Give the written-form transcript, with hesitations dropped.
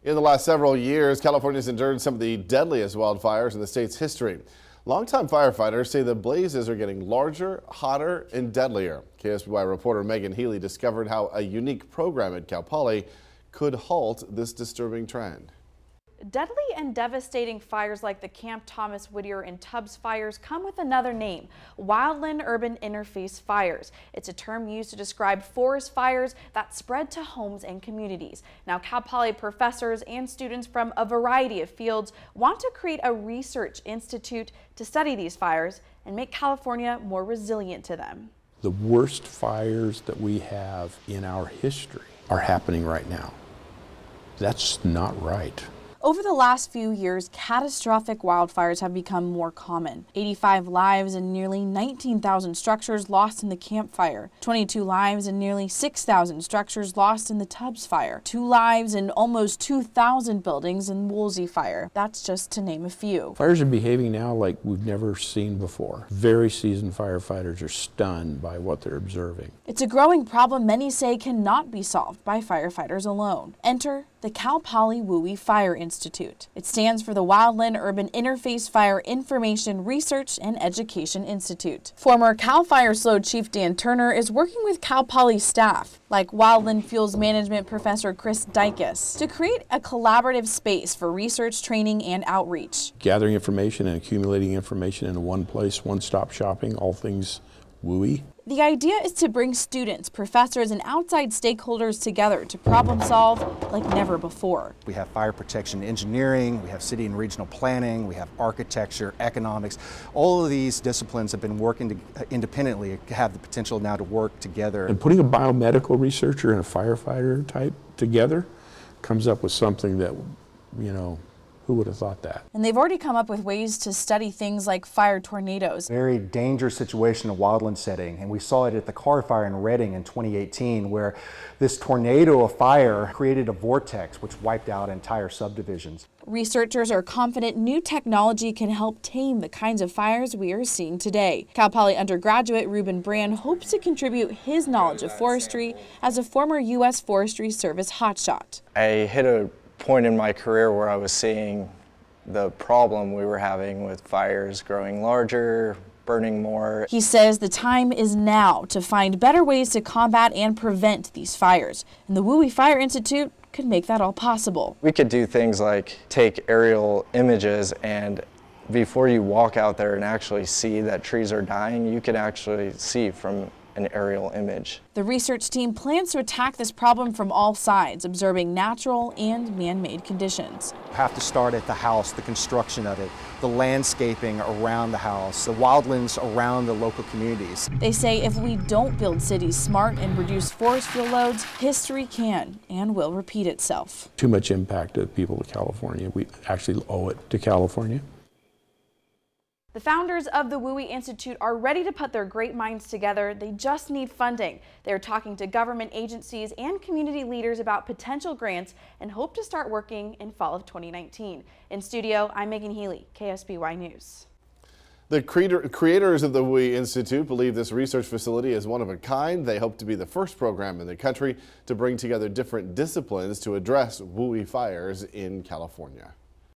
In the last several years, California's endured some of the deadliest wildfires in the state's history. Longtime firefighters say the blazes are getting larger, hotter, and deadlier. KSBY reporter Megan Healy discovered how a unique program at Cal Poly could halt this disturbing trend. Deadly and devastating fires like the Camp Thomas Whittier and Tubbs fires come with another name, wildland urban interface fires. It's a term used to describe forest fires that spread to homes and communities. Now, Cal Poly professors and students from a variety of fields want to create a research institute to study these fires and make California more resilient to them. The worst fires that we have in our history are happening right now. That's not right. Over the last few years, catastrophic wildfires have become more common. 85 lives and nearly 19,000 structures lost in the Camp Fire. 22 lives and nearly 6,000 structures lost in the Tubbs Fire. 2 lives and almost 2,000 buildings in Woolsey Fire. That's just to name a few. Fires are behaving now like we've never seen before. Very seasoned firefighters are stunned by what they're observing. It's a growing problem many say cannot be solved by firefighters alone. Enter the Cal Poly WUI Fire Institute. It stands for the Wildland Urban Interface Fire Information Research and Education Institute. Former Cal Fire SLO Chief Dan Turner is working with Cal Poly staff, like Wildland Fuels Management Professor Chris Dykes, to create a collaborative space for research, training, and outreach. Gathering information and accumulating information in one place, one-stop shopping, all things WUI. The idea is to bring students, professors, and outside stakeholders together to problem solve like never before. We have fire protection engineering, we have city and regional planning, we have architecture, economics. All of these disciplines have been working independently, have the potential now to work together. And putting a biomedical researcher and a firefighter type together comes up with something that, who would have thought that? And they've already come up with ways to study things like fire tornadoes. Very dangerous situation in a wildland setting, and we saw it at the Carr Fire in Redding in 2018, where this tornado of fire created a vortex which wiped out entire subdivisions. Researchers are confident new technology can help tame the kinds of fires we are seeing today. Cal Poly undergraduate Ruben Brand hopes to contribute his knowledge of forestry as a former U.S. Forestry Service hotshot. I hit a point in my career where I was seeing the problem we were having with fires growing larger, burning more. He says the time is now to find better ways to combat and prevent these fires, and the WUI Fire Institute could make that all possible. We could do things like take aerial images, and before you walk out there and actually see that trees are dying, you could actually see from an aerial image. The research team plans to attack this problem from all sides, observing natural and man-made conditions. You have to start at the house, the construction of it, the landscaping around the house, the wildlands around the local communities. They say if we don't build cities smart and reduce forest fuel loads, history can and will repeat itself. Too much impact to the people of California. We actually owe it to California. The founders of the WUI Institute are ready to put their great minds together. They just need funding. They're talking to government agencies and community leaders about potential grants and hope to start working in fall of 2019. In studio, I'm Megan Healy, KSBY News. The creators of the WUI Institute believe this research facility is one of a kind. They hope to be the first program in the country to bring together different disciplines to address WUI fires in California.